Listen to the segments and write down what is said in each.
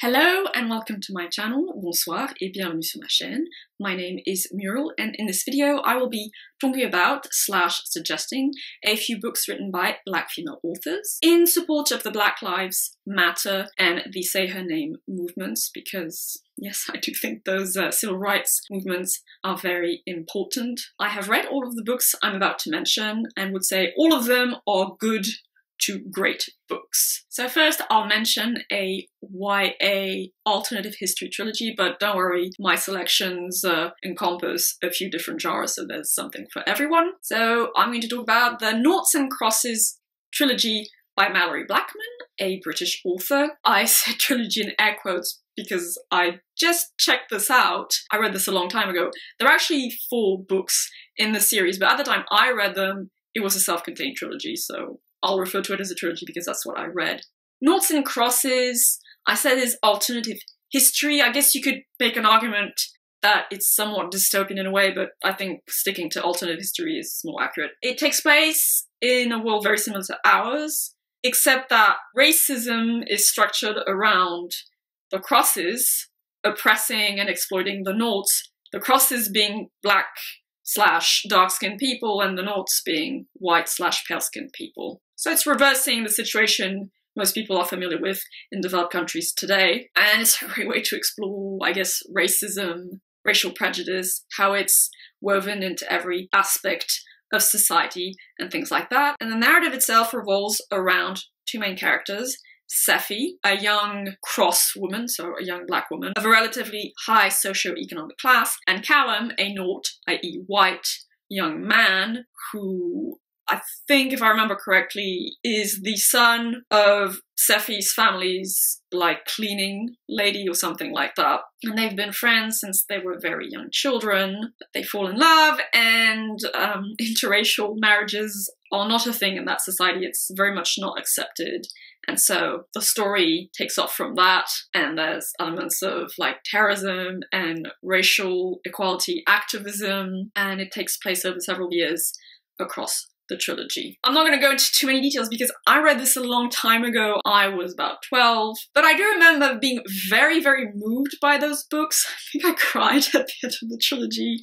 Hello and welcome to my channel. Bonsoir et bienvenue sur ma chaîne. My name is Muriel and in this video I will be talking about / suggesting a few books written by Black female authors in support of the Black Lives Matter and the Say Her Name movements, because yes, I do think those civil rights movements are very important. I have read all of the books I'm about to mention and would say all of them are good to great books. So first I'll mention a YA alternative history trilogy, but don't worry, my selections encompass a few different genres, so there's something for everyone. So I'm going to talk about the Noughts Crosses trilogy by Malorie Blackman, a British author. I said trilogy in air quotes because I just checked this out. I read this a long time ago. There are actually 4 books in the series, but at the time I read them, it was a self-contained trilogy, so I'll refer to it as a trilogy because that's what I read. Noughts Crosses, I said, is alternative history. I guess you could make an argument that it's somewhat dystopian in a way, but I think sticking to alternative history is more accurate. It takes place in a world very similar to ours, except that racism is structured around the crosses oppressing and exploiting the Noughts, the crosses being black / dark-skinned people and the Noughts being white / pale-skinned people. So it's reversing the situation most people are familiar with in developed countries today. And it's a great way to explore, I guess, racism, racial prejudice, how it's woven into every aspect of society and things like that. And the narrative itself revolves around 2 main characters. Sephi, a young cross woman, so a young black woman, of a relatively high socio-economic class, and Callum, a Nought, i.e. white, young man who, I think, if I remember correctly, is the son of Sephi's family's, like, cleaning lady or something like that. And they've been friends since they were very young children. They fall in love, and interracial marriages are not a thing in that society. It's very much not accepted. And so the story takes off from that, and there's elements of like terrorism and racial equality activism, and it takes place over several years across the trilogy. I'm not going to go into too many details because I read this a long time ago. I was about 12, but I do remember being very, very moved by those books. I think I cried at the end of the trilogy.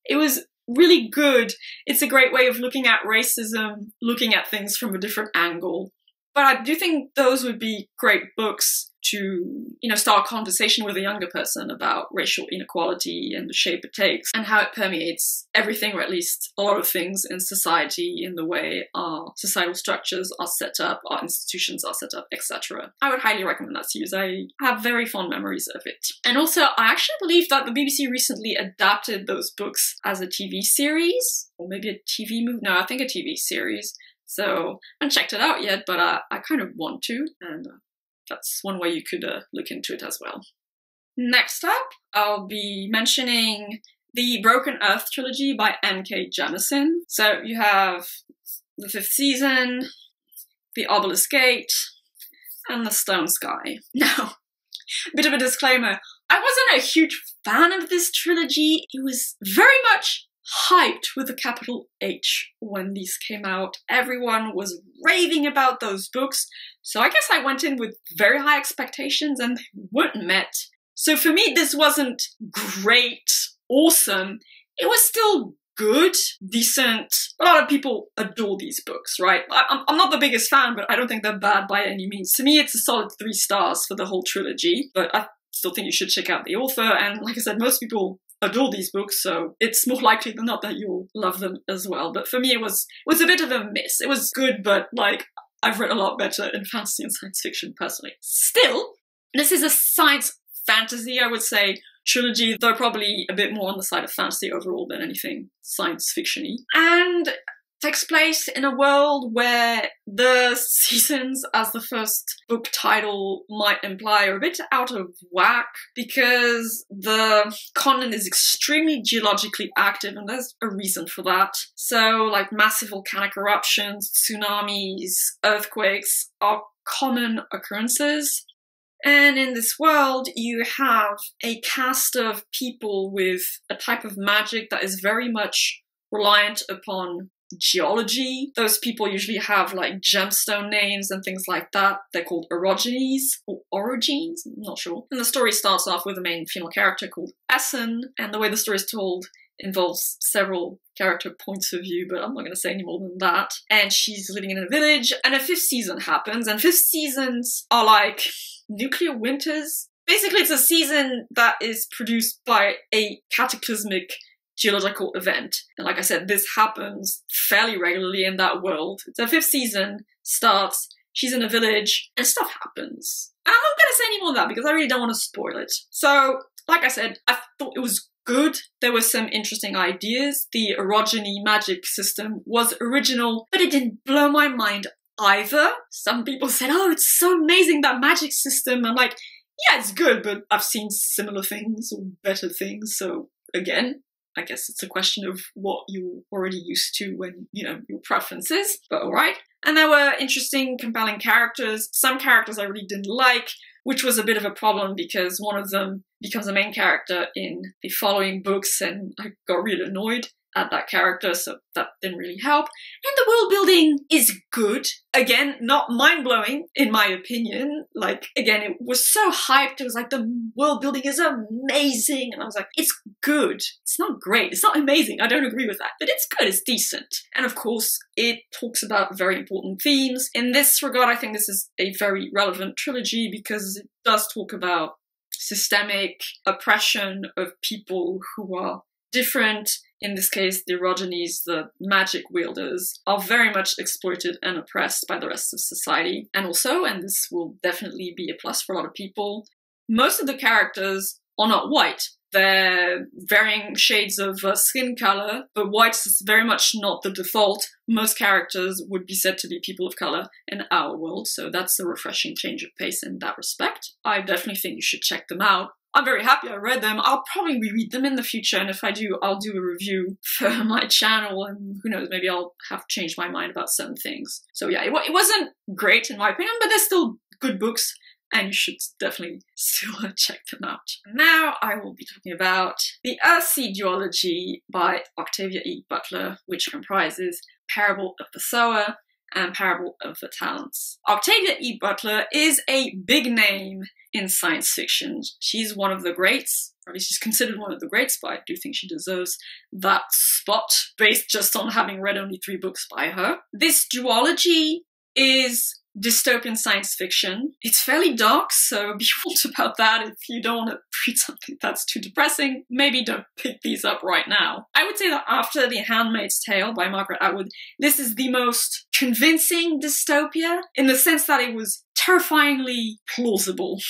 It was really good. It's a great way of looking at racism, looking at things from a different angle. But I do think those would be great books to, start a conversation with a younger person about racial inequality and the shape it takes and how it permeates everything, or at least a lot of things in society, in the way our societal structures are set up, our institutions are set up, etc. I would highly recommend that to you. I have very fond memories of it. And also, I actually believe that the BBC recently adapted those books as a TV series, or maybe a TV movie. No, I think a TV series. So I haven't checked it out yet, but I kind of want to, and that's one way you could look into it as well. Next up, I'll be mentioning the Broken Earth trilogy by N.K. Jemisin. So you have the 5th season, the Obelisk Gate, and the Stone Sky. Now, a bit of a disclaimer, I wasn't a huge fan of this trilogy. It was very much hyped with a capital H when these came out. Everyone was raving about those books, so I guess I went in with very high expectations and they weren't met. So for me, this wasn't great, awesome. It was still good, decent. A lot of people adore these books, right? I'm not the biggest fan, but I don't think they're bad by any means. To me, it's a solid 3 stars for the whole trilogy, but I still think you should check out the author, and like I said, most people adore these books, so it's more likely than not that you'll love them as well. But for me, it was a bit of a miss. It was good, but like, I've read a lot better in fantasy and science fiction personally. Still, this is a science fantasy, I would say, trilogy, though probably a bit more on the side of fantasy overall than anything science fiction-y. And takes place in a world where the seasons, as the first book title might imply, are a bit out of whack because the continent is extremely geologically active, and there's a reason for that. So, like, massive volcanic eruptions, tsunamis, earthquakes are common occurrences. And in this world, you have a cast of people with a type of magic that is very much reliant upon Geology. Those people usually have like gemstone names and things like that. They're called orogenies or orogenes, I'm not sure. And the story starts off with a main female character called Essen, and the way the story is told involves several character points of view, but I'm not going to say any more than that. And she's living in a village, and a 5th season happens, and 5th seasons are like nuclear winters. Basically, it's a season that is produced by a cataclysmic geological event. And like I said, this happens fairly regularly in that world. The 5th season starts, she's in a village, and stuff happens. And I'm not going to say any more of that because I really don't want to spoil it. So, like I said, I thought it was good. There were some interesting ideas. The orogeny magic system was original, but it didn't blow my mind either. Some people said, oh, it's so amazing, that magic system. I'm like, yeah, it's good, but I've seen similar things or better things. So again, I guess it's a question of what you're already used to when, you know, your preferences, but alright. And there were interesting, compelling characters. Some characters I really didn't like, which was a bit of a problem because one of them becomes a main character in the following books, and I got really annoyed at that character, so that didn't really help. And the world building is good. Again, not mind-blowing, in my opinion. Like, again, it was so hyped. It was like, the world building is amazing. And I was like, it's good. It's not great. It's not amazing. I don't agree with that. But it's good. It's decent. And of course, it talks about very important themes. In this regard, I think this is a very relevant trilogy because it does talk about systemic oppression of people who are different. In this case, the orogenies, the magic wielders, are very much exploited and oppressed by the rest of society. And also, and this will definitely be a plus for a lot of people, most of the characters are not white. They're varying shades of skin color, but white is very much not the default. Most characters would be said to be people of color in our world, so that's a refreshing change of pace in that respect. I definitely think you should check them out. I'm very happy I read them. I'll probably reread them in the future, and if I do, I'll do a review for my channel, and who knows, maybe I'll have changed my mind about certain things. So yeah, it wasn't great in my opinion, but they're still good books, and you should definitely still check them out. Now I will be talking about the Earthseed duology by Octavia E. Butler, which comprises Parable of the Sower and Parable of the Talents. Octavia E. Butler is a big name in science fiction. She's one of the greats, or at least she's considered one of the greats, but I do think she deserves that spot based just on having read only 3 books by her. This duology is dystopian science fiction. It's fairly dark, so be warned about that. If you don't want to read something that's too depressing, maybe don't pick these up right now. I would say that after The Handmaid's Tale by Margaret Atwood, this is the most convincing dystopia, in the sense that it was terrifyingly plausible.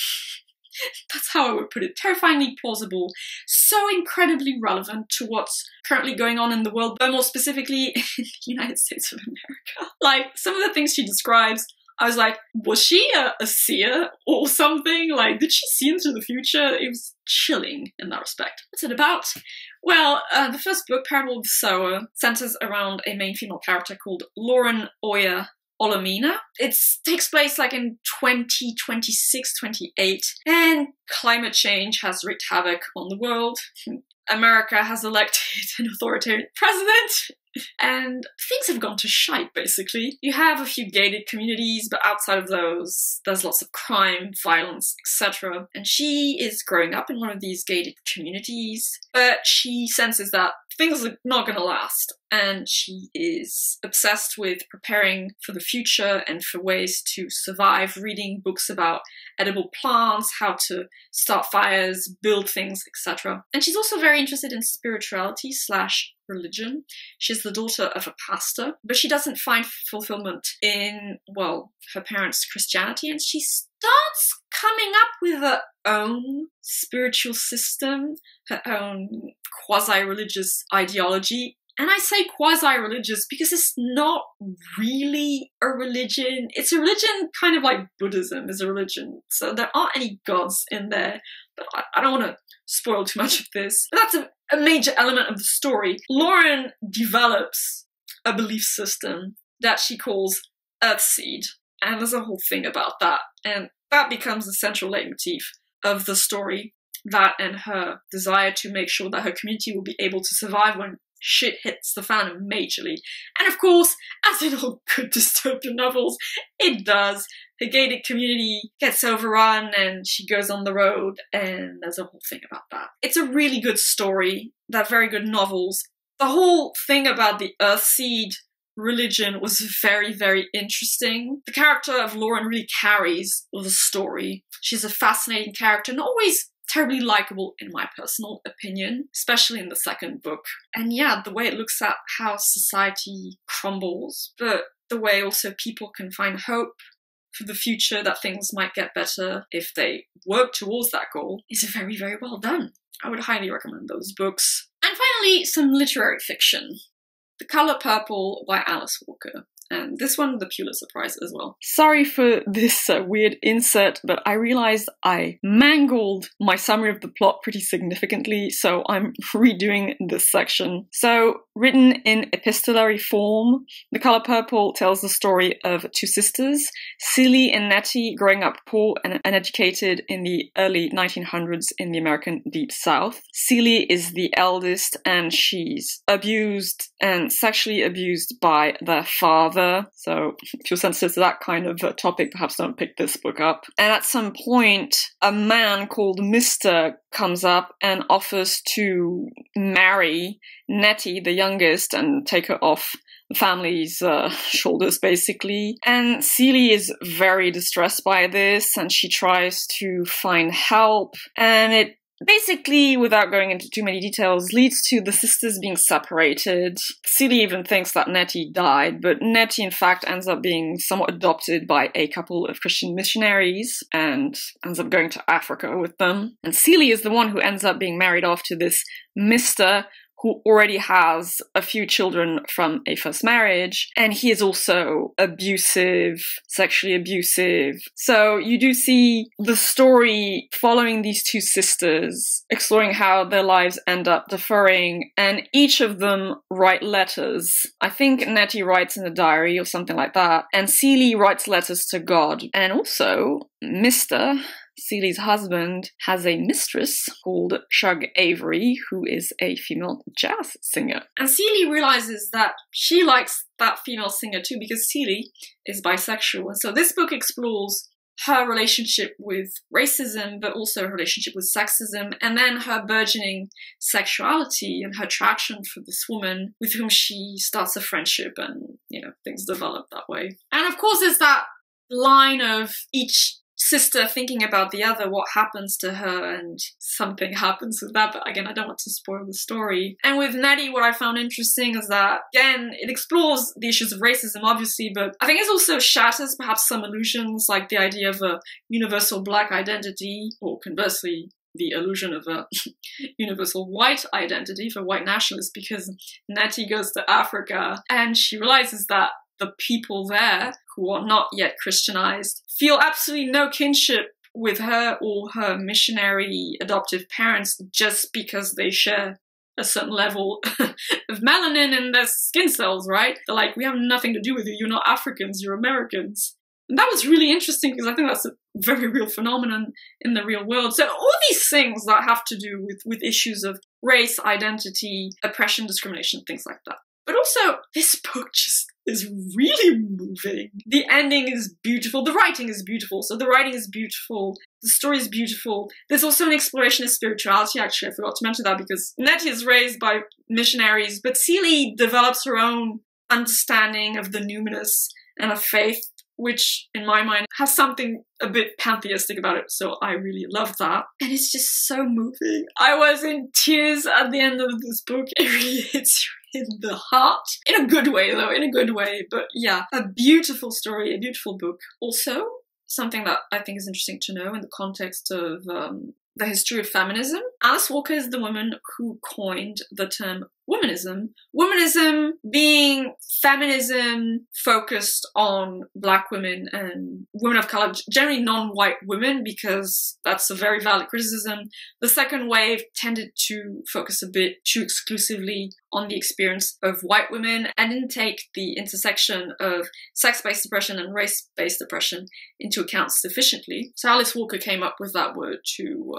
That's how I would put it. Terrifyingly plausible. So incredibly relevant to what's currently going on in the world, but more specifically in the United States of America. Like, some of the things she describes, I was like, was she a seer or something? Like, did she see into the future? It was chilling in that respect. What's it about? Well, the first book, Parable of the Sower, centers around a main female character called Lauren Oya Olomina. It takes place like in 2026, 28, and climate change has wreaked havoc on the world. America has elected an authoritarian president, and things have gone to shite, basically. You have a few gated communities, but outside of those, there's lots of crime, violence, etc. And she is growing up in one of these gated communities, but she senses that things are not going to last, and she is obsessed with preparing for the future and for ways to survive, reading books about edible plants, how to start fires, build things, etc. And she's also very interested in spirituality / religion. She's the daughter of a pastor, but she doesn't find fulfillment in, well, her parents' Christianity, and she starts coming up with her own spiritual system, her own quasi-religious ideology. And I say quasi-religious because it's not really a religion. It's a religion kind of like Buddhism is a religion. So there aren't any gods in there. But I don't want to spoil too much of this. But that's a major element of the story. Lauren develops a belief system that she calls Earthseed. And there's a whole thing about that. And that becomes the central leitmotif of the story. That and her desire to make sure that her community will be able to survive when shit hits the fan majorly. And of course, as in all good dystopian novels, it does. The gated community gets overrun and she goes on the road, and there's a whole thing about that. It's a really good story. They're very good novels. The whole thing about the Earthseed religion was very, very interesting. The character of Lauren really carries the story. She's a fascinating character and always terribly likable in my personal opinion, especially in the second book. And yeah, the way it looks at how society crumbles, but the way also people can find hope for the future, that things might get better if they work towards that goal, is very, very well done. I would highly recommend those books. And finally, some literary fiction. The Color Purple by Alice Walker. And this one, the Pulitzer Prize as well. Sorry for this weird insert, but I realized I mangled my summary of the plot pretty significantly, so I'm redoing this section. So, written in epistolary form, The Color Purple tells the story of two sisters, Celie and Nettie, growing up poor and uneducated in the early 1900s in the American Deep South. Celie is the eldest, and she's abused and sexually abused by their father. So if you're sensitive to that kind of topic, perhaps don't pick this book up. And at some point, a man called Mr. comes up and offers to marry Nettie, the youngest, and take her off the family's shoulders, basically. And Celie is very distressed by this, and she tries to find help. And it basically, without going into too many details, leads to the sisters being separated. Celie even thinks that Nettie died, but Nettie in fact ends up being somewhat adopted by a couple of Christian missionaries and ends up going to Africa with them. And Celie is the one who ends up being married off to this Mr. who already has a few children from a first marriage, and he is also abusive, sexually abusive. So you do see the story following these two sisters, exploring how their lives end up differing, and each of them write letters. I think Nettie writes in a diary or something like that, and Celie writes letters to God. And also, Mr., Celie's husband, has a mistress called Shug Avery, who is a female jazz singer. And Celie realizes that she likes that female singer too, because Celie is bisexual. And so this book explores her relationship with racism, but also her relationship with sexism, and then her burgeoning sexuality and her attraction for this woman with whom she starts a friendship, and, you know, things develop that way. And of course, there's that line of each sister thinking about the other, what happens to her, and something happens with that, but again, I don't want to spoil the story. And with Nettie, what I found interesting is that, again, it explores the issues of racism, obviously, but I think it also shatters perhaps some illusions, like the idea of a universal black identity, or conversely, the illusion of a universal white identity for white nationalists, because Nettie goes to Africa and she realizes that the people there who are not yet Christianized feel absolutely no kinship with her or her missionary adoptive parents just because they share a certain level of melanin in their skin cells, right? They're like, we have nothing to do with you, you're not Africans, you're Americans. And that was really interesting because I think that's a very real phenomenon in the real world. So all these things that have to do with issues of race, identity, oppression, discrimination, things like that. But also, this book just is really moving. The ending is beautiful. The writing is beautiful. So the writing is beautiful. The story is beautiful. There's also an exploration of spirituality, actually. I forgot to mention that because Nettie is raised by missionaries, but Celie develops her own understanding of the numinous and of faith, which, in my mind, has something a bit pantheistic about it, so I really love that. And it's just so moving. I was in tears at the end of this book. It really hits you in the heart. In a good way, though, in a good way. But yeah, a beautiful story, a beautiful book. Also, something that I think is interesting to know in the context of the history of feminism. Alice Walker is the woman who coined the term womanism. Womanism being feminism focused on Black women and women of color, generally non-white women, because that's a very valid criticism. The second wave tended to focus a bit too exclusively on the experience of white women and didn't take the intersection of sex-based oppression and race-based oppression into account sufficiently. So Alice Walker came up with that word to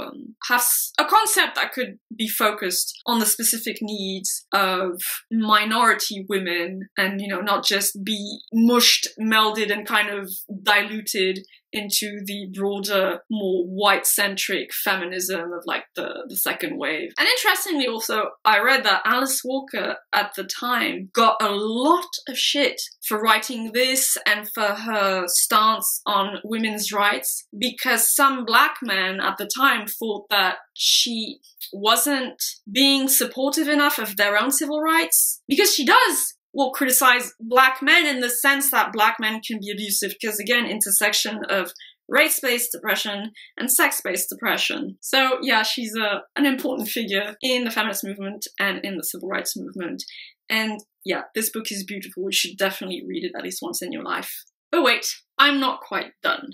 have a concept concept that could be focused on the specific needs of minority women and, you know, not just be mushed, melded, and kind of diluted into the broader, more white-centric feminism of like the second wave. And interestingly also, I read that Alice Walker at the time got a lot of shit for writing this and for her stance on women's rights, because some black men at the time thought that she wasn't being supportive enough of their own civil rights, because she does criticize black men in the sense that black men can be abusive, because again, intersection of race-based depression and sex-based depression. So yeah, she's an important figure in the feminist movement and in the civil rights movement. And yeah, this book is beautiful. You should definitely read it at least once in your life. But wait, I'm not quite done.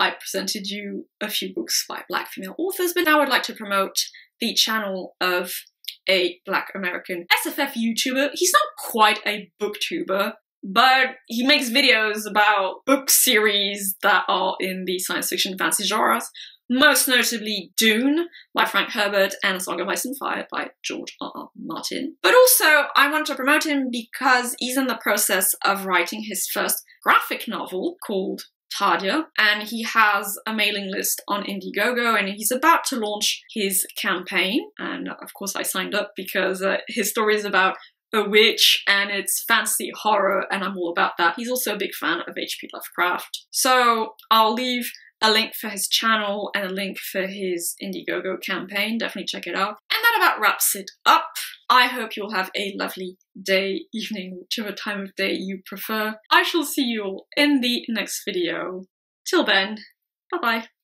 I presented you a few books by black female authors, but now I'd like to promote the channel of a black American SFF YouTuber. He's not quite a booktuber, but he makes videos about book series that are in the science fiction fantasy genres, most notably Dune by Frank Herbert and A Song of Ice and Fire by George R.R. Martin. But also, I want to promote him because he's in the process of writing his first graphic novel called Octavia, and he has a mailing list on Indiegogo, and he's about to launch his campaign. And of course I signed up because his story is about a witch and it's fantasy horror, and I'm all about that. He's also a big fan of H.P. Lovecraft. So I'll leave a link for his channel and a link for his Indiegogo campaign. Definitely check it out. And that about wraps it up. I hope you'll have a lovely day, evening, whichever time of day you prefer. I shall see you all in the next video. Till then, bye-bye.